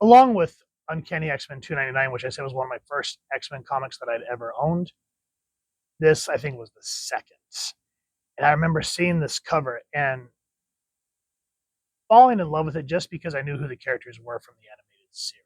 along with Uncanny X-Men 299, which I said was one of my first X-Men comics that I'd ever owned. This, I think, was the second. And I remember seeing this cover and falling in love with it just because I knew who the characters were from the animated series.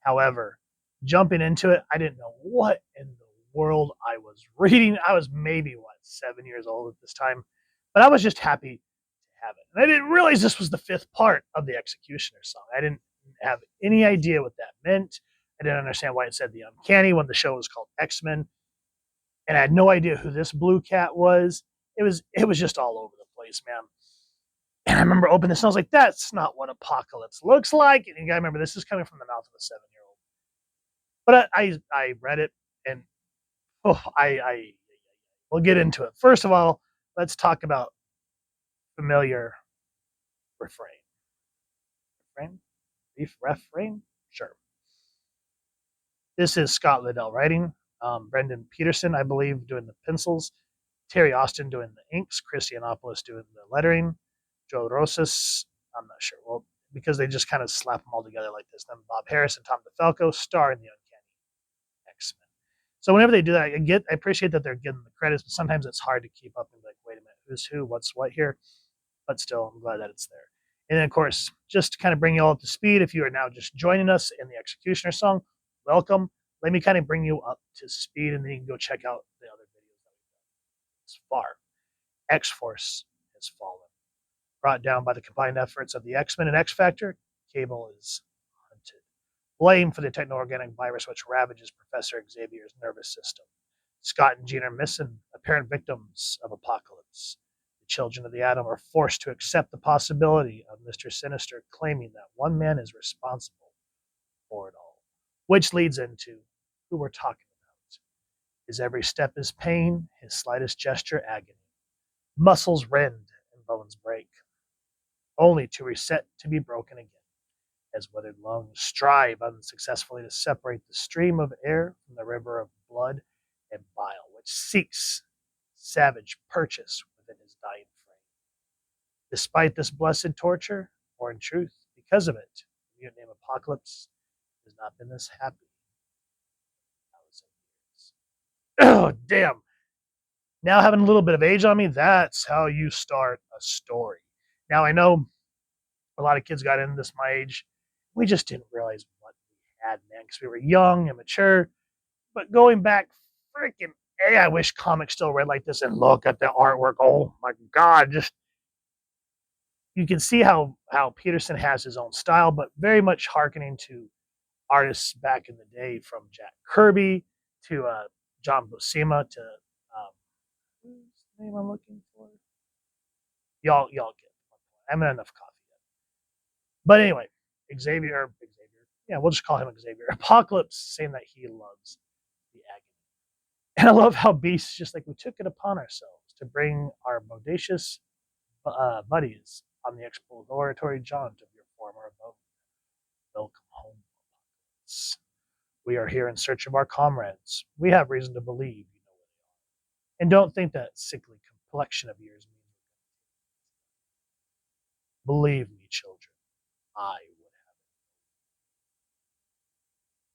However, jumping into it, I didn't know what in the world I was reading. I was maybe, 7 years old at this time, but I was just happy to have it. And I didn't realize this was the fifth part of the X-Cutioner song. I didn't have any idea what that meant. I didn't understand why it said the Uncanny when the show was called X-Men. And I had no idea who this blue cat was. It was just all over the place, man. And I remember opening this and I was like, that's not what Apocalypse looks like. And you gotta remember, this is coming from the mouth of a 7-year-old. But I read it and we'll get into it. First of all, let's talk about familiar refrain. Refrain? Sure. This is Scott Lobdell writing. Brandon Peterson, I believe, doing the pencils. Terry Austin doing the inks. Chris Yiannopoulos doing the lettering. Joe Rosas, I'm not sure. Well, because they just kind of slap them all together like this. Then Bob Harris and Tom DeFalco star in the Uncanny X-Men. So whenever they do that, I appreciate that they're getting the credits, but sometimes it's hard to keep up and be like, wait a minute, who's who, what's what here? But still, I'm glad that it's there. And then, of course, just to kind of bring you all up to speed, if you are now just joining us in the X-Cutioner song, welcome. Let me kind of bring you up to speed, and then you can go check out the other videos that we've done thus far. X-Force has fallen. Brought down by the combined efforts of the X-Men and X-Factor, Cable is hunted. Blamed for the techno-organic virus which ravages Professor Xavier's nervous system. Scott and Jean are missing, apparent victims of Apocalypse. The children of the Atom are forced to accept the possibility of Mr. Sinister claiming that one man is responsible for it all. Which leads into who we're talking about. His every step is pain, his slightest gesture agony. Muscles rend and bones break, only to reset to be broken again, as withered lungs strive unsuccessfully to separate the stream of air from the river of blood and bile, which seeks savage purchase within his dying frame. Despite this blessed torture, or in truth, because of it, the mutant name Apocalypse has not been this happy in 1,000 years. Oh, damn. Now having a little bit of age on me, that's how you start a story. Now, I know a lot of kids got into this my age. We just didn't realize what we had, man, because we were young and mature. But going back, freaking A, I wish comics still read like this. And look at the artwork. Oh, my God. Just, you can see how Peterson has his own style, but very much hearkening to artists back in the day, from Jack Kirby to John Buscema to who's the name I'm looking for? Y'all get it. I haven't had enough coffee yet. But anyway, Xavier, yeah, we'll just call him Xavier. Apocalypse saying that he loves the agony. And I love how Beast, just like, we took it upon ourselves to bring our bodacious buddies on the exploratory jaunt of your former abode. Welcome home, Apocalypse. We are here in search of our comrades. We have reason to believe you know where they are. And don't think that sickly complexion of yours means. Believe me, children, I would have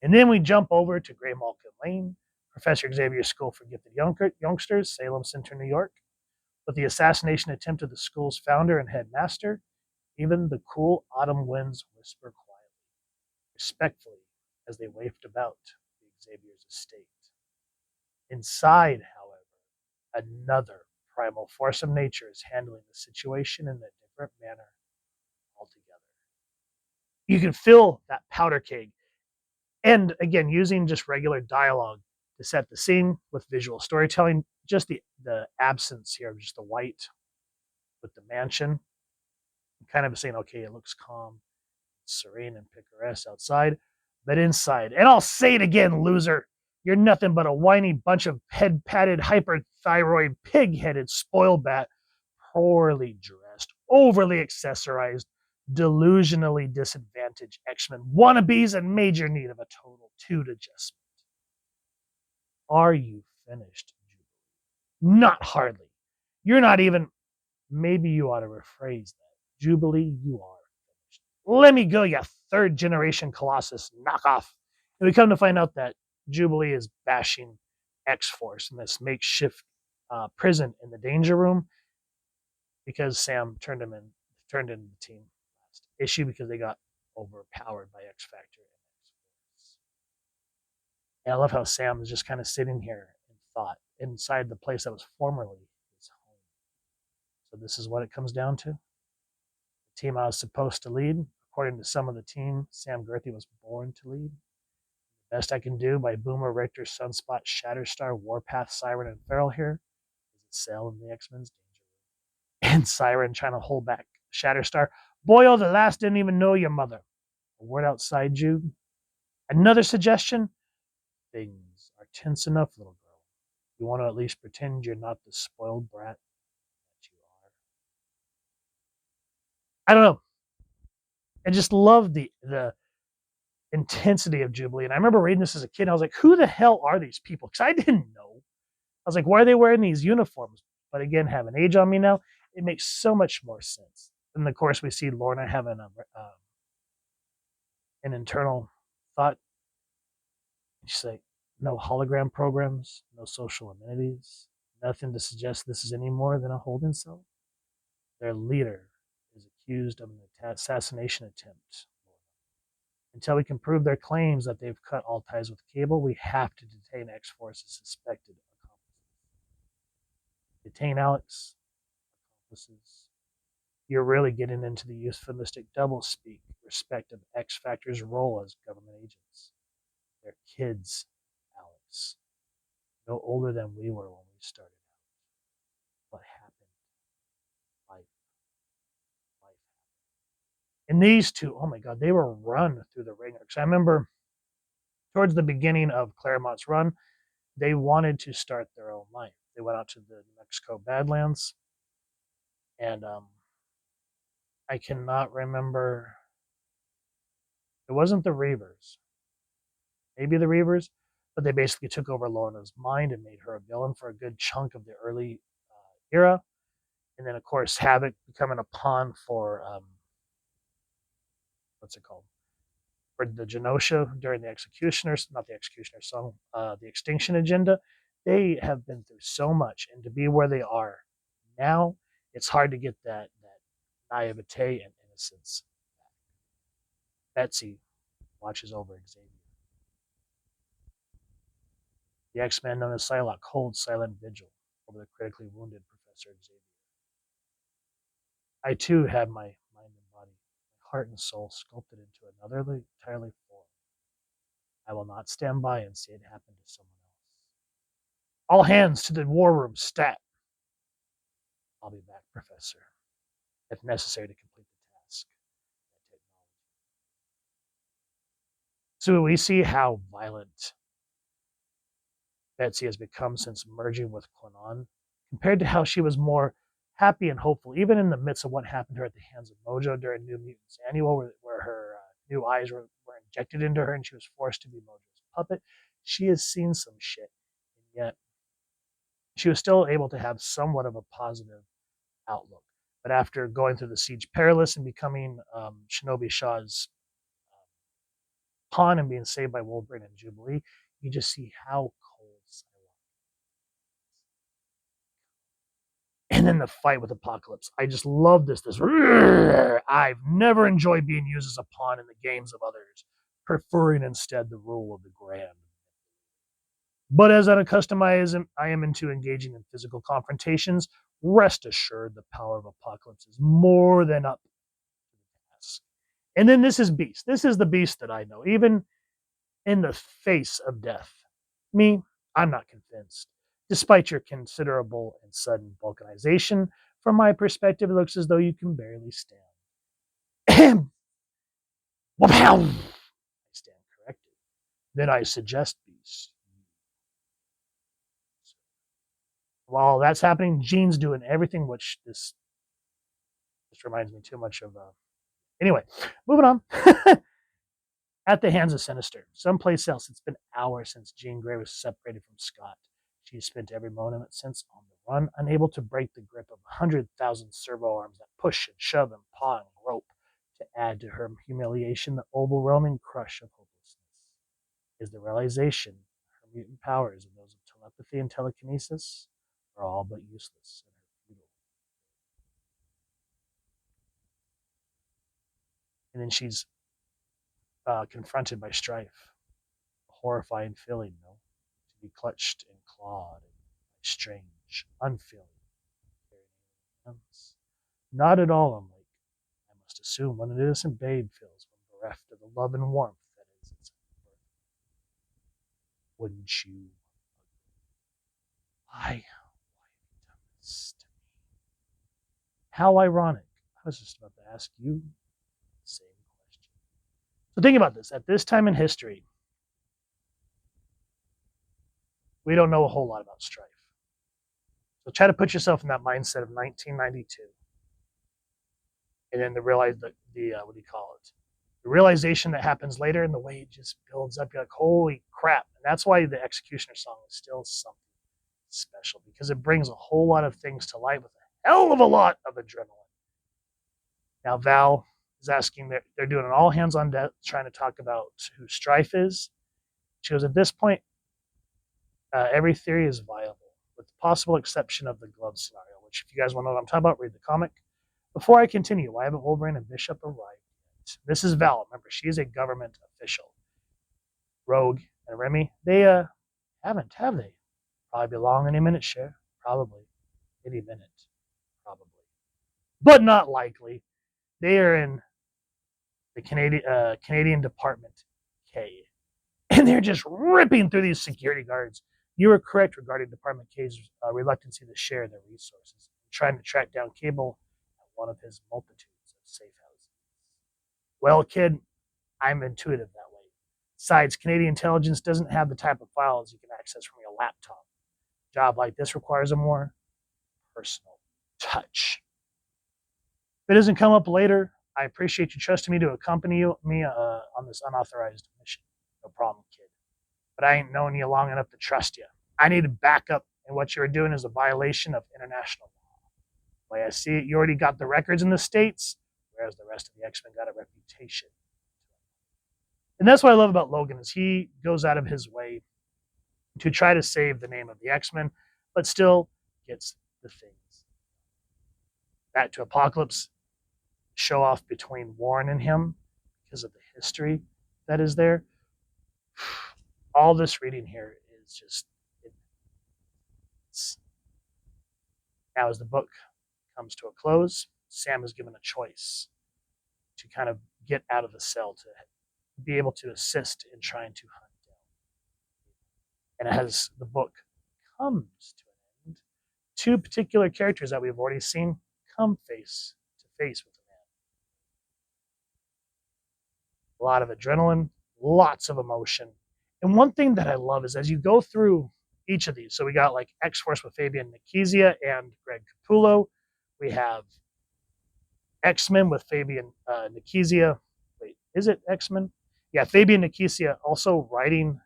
it. And then we jump over to Grey Malkin Lane, Professor Xavier's School for Gifted Youngsters, Salem Center, New York. With the assassination attempt of the school's founder and headmaster, even the cool autumn winds whisper quietly, respectfully, as they waft about the Xavier's estate. Inside, however, another primal force of nature is handling the situation in a different manner altogether. You can feel that powder keg. And again, using just regular dialogue to set the scene with visual storytelling, just the absence here of just the white with the mansion, kind of saying, okay, it looks calm, serene, and picturesque outside, but inside, and I'll say it again, loser, you're nothing but a whiny bunch of head-padded, hyperthyroid, pig-headed spoilbat, poorly dressed, overly accessorized, delusionally disadvantaged X-Men wannabes in major need of a total toot adjustment. Are you finished, Jubilee? Not hardly. You're not even. Maybe you ought to rephrase that. Jubilee, you are finished. Let me go, you third generation Colossus knockoff. And we come to find out that Jubilee is bashing X-Force in this makeshift prison in the Danger Room because Sam turned in the team last issue because they got overpowered by X Factor and X-Force. And I love how Sam is just kind of sitting here in thought inside the place that was formerly his home. So this is what it comes down to. The team I was supposed to lead, according to some of the team, Sam Gerthy was born to lead. The best I can do by Boomer, Richter, Sunspot, Shatterstar, Warpath, Siren, and Feral here is sail in the X-Men's Danger Room. And Siren trying to hold back Shatterstar. Boyle, the last didn't even know your mother. A word outside, Jude. Another suggestion? Things are tense enough, little girl. You want to at least pretend you're not the spoiled brat that you are. I don't know. I just love the intensity of Jubilee. And I remember reading this as a kid. And I was like, who the hell are these people? Because I didn't know. I was like, why are they wearing these uniforms? But again, having age on me now, it makes so much more sense. And of course, we see Lorna having an internal thought. She's like, no hologram programs, no social amenities, nothing to suggest this is any more than a holding cell. Their leader is accused of an assassination attempt. Until we can prove their claims that they've cut all ties with Cable, we have to detain X-Force's suspected accomplices. Detain Alex, accomplices. You're really getting into the euphemistic doublespeak respect of X Factor's role as government agents. They're kids, Alex. No older than we were when we started out. What happened? Life. And these two, oh my God, they were run through the ringer. Because I remember towards the beginning of Claremont's run, they wanted to start their own life. They went out to the New Mexico Badlands, and I cannot remember. It wasn't the Reavers, maybe the Reavers, but they basically took over Lorna's mind and made her a villain for a good chunk of the early era. And then, of course, Havoc becoming a pawn for what's it called? For the Genosha during the X-Cutioners, not the X-Cutioner song, the Extinction Agenda. They have been through so much, and to be where they are now, it's hard to get that naivete and innocence. Betsy watches over Xavier. The X-Men known as Psylocke holds silent vigil over the critically wounded Professor Xavier. I too have my mind and body, my heart and soul sculpted into another entirely form. I will not stand by and see it happen to someone else. All hands to the war room, stat. I'll be back, Professor, if necessary to complete the task. So we see how violent Betsy has become since merging with Quanon, compared to how she was more happy and hopeful, even in the midst of what happened to her at the hands of Mojo during New Mutants Annual, where her new eyes were injected into her and she was forced to be Mojo's puppet. She has seen some shit, and yet she was still able to have somewhat of a positive outlook. But after going through the Siege Perilous and becoming Shinobi Shaw's pawn and being saved by Wolverine and Jubilee, you just see how cold Psylocke is. And then the fight with Apocalypse. I just love this. I've never enjoyed being used as a pawn in the games of others, preferring instead the rule of the grand. But as unaccustomed I am into engaging in physical confrontations, rest assured the power of Apocalypse is more than up to the task. And then this is Beast. This is the Beast that I know, even in the face of death. Me, I'm not convinced. Despite your considerable and sudden vulcanization, from my perspective, it looks as though you can barely stand. I stand corrected. Then I suggest Beast. While that's happening, Jean's doing everything, which this reminds me too much of. Anyway, moving on. At the hands of Sinister, someplace else, it's been hours since Jean Grey was separated from Scott. She's spent every moment since on the run, unable to break the grip of 100,000 servo arms that push and shove and paw and rope To add to her humiliation, the overwhelming crush of hopelessness is the realization her mutant powers and those of telepathy and telekinesis are all but useless in her futile. And then she's confronted by Stryfe, a horrifying feeling, no? To be clutched and clawed by strange, unfeeling, hands. Not at all unlike, I must assume, what an innocent babe feels when bereft of the love and warmth that is its birth. Wouldn't you? Why have you done this to me? How ironic. I was just about to ask you the same question. So think about this. At this time in history, we don't know a whole lot about Stryfe. So try to put yourself in that mindset of 1992. And then the what do you call it? The realization that happens later and the way it just builds up. You're like, holy crap. And that's why the X-Cutioner song is still something special, because it brings a whole lot of things to light with a hell of a lot of adrenaline. Now, Val is asking, they're doing an all hands on deck trying to talk about who Stryfe is. She goes, at this point, every theory is viable, with the possible exception of the glove scenario, which, if you guys want to know what I'm talking about, read the comic. Before I continue, why haven't Wolverine and Bishop arrived yet? This is Val. Remember, she is a government official. Rogue and Remy, they haven't, have they? Probably be long any minute, Cher. Probably. Any minute. Probably. But not likely. They are in the Canadian Department K. And they're just ripping through these security guards. You were correct regarding Department K's reluctancy to share their resources, trying to track down Cable at one of his multitudes of safe houses. Well, kid, I'm intuitive that way. Besides, Canadian intelligence doesn't have the type of files you can access from your laptop. A job like this requires a more personal touch. If it doesn't come up later, I appreciate you trusting me to accompany me on this unauthorized mission. No problem, kid. But I ain't known you long enough to trust you. I need backup, and what you were doing is a violation of international law. The way I see it, you already got the records in the States, whereas the rest of the X-Men got a reputation. And that's what I love about Logan, is he goes out of his way to try to save the name of the X-Men, but still gets the things. Back to Apocalypse, show off between Warren and him because of the history that is there. All this reading here is just, now as the book comes to a close, Sam is given a choice to kind of get out of the cell, to be able to assist in trying to hunt down. And as the book comes to an end, two particular characters that we've already seen come face to face with the man. A lot of adrenaline, lots of emotion. And one thing that I love is as you go through each of these, so we got like X-Force with Fabian Nicieza and Greg Capullo. We have X-Men with Fabian Nicieza. Wait, is it X-Men? Yeah, Fabian Nicieza also writing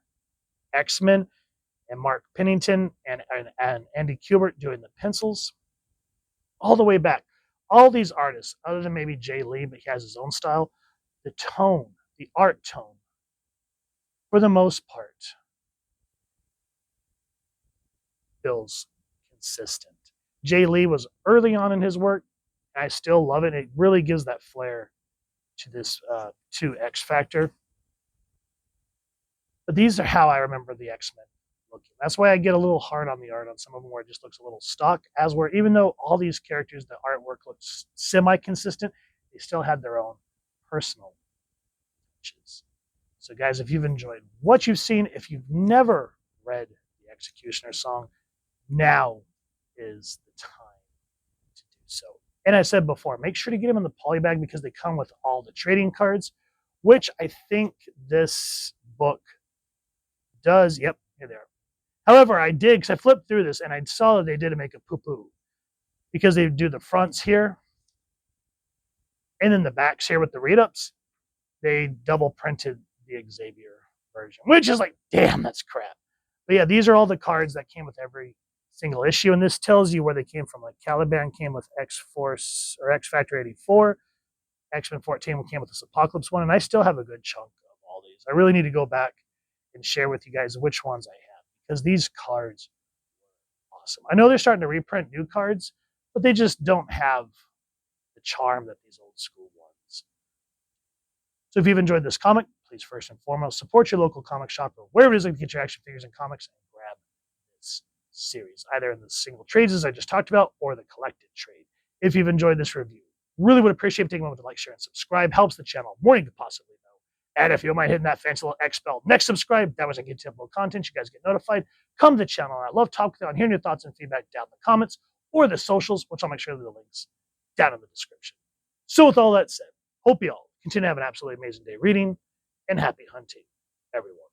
X-Men, and Mark Pennington and Andy Kubert doing the pencils. All the way back. All these artists, other than maybe Jay Lee, but he has his own style, the tone, the art tone, for the most part, feels consistent. Jay Lee was early on in his work, and I still love it. It really gives that flair to this, to X Factor. But these are how I remember the X-Men looking. That's why I get a little hard on the art on some of them where it just looks a little stock, as where even though all these characters, the artwork looks semi-consistent, they still had their own personal touches. So guys, if you've enjoyed what you've seen, if you've never read the X-Cutioner song, now is the time to do so. And I said before, make sure to get them in the polybag because they come with all the trading cards, which I think this book does. Yep, here they are. However, I did, because I flipped through this and I saw that they did make a poo-poo, because they do the fronts here and then the backs here with the read-ups. They double printed the Xavier version, which is like, damn, that's crap. But yeah, these are all the cards that came with every single issue, and this tells you where they came from. Like Caliban came with X-Force or X Factor 84. X-Men 14 came with this Apocalypse one, and I still have a good chunk of all these. I really need to go back and share with you guys which ones I have, because these cards are awesome. I know they're starting to reprint new cards, but they just don't have the charm that these old school ones. So if you've enjoyed this comic, please first and foremost support your local comic shop or wherever it is that you get your action figures and comics, and grab this series, either in the single trades as I just talked about or the collected trade. If you've enjoyed this review, really would appreciate taking a moment to like, share, and subscribe. Helps the channel more than you could possibly know. And if you don't mind hitting that fancy little X bell next subscribe, that was I get to upload content. You guys get notified. Come to the channel. I love talking on hearing your thoughts and feedback down in the comments or the socials, which I'll make sure that the links down in the description. So with all that said, hope you all continue to have an absolutely amazing day reading, and happy hunting, everyone.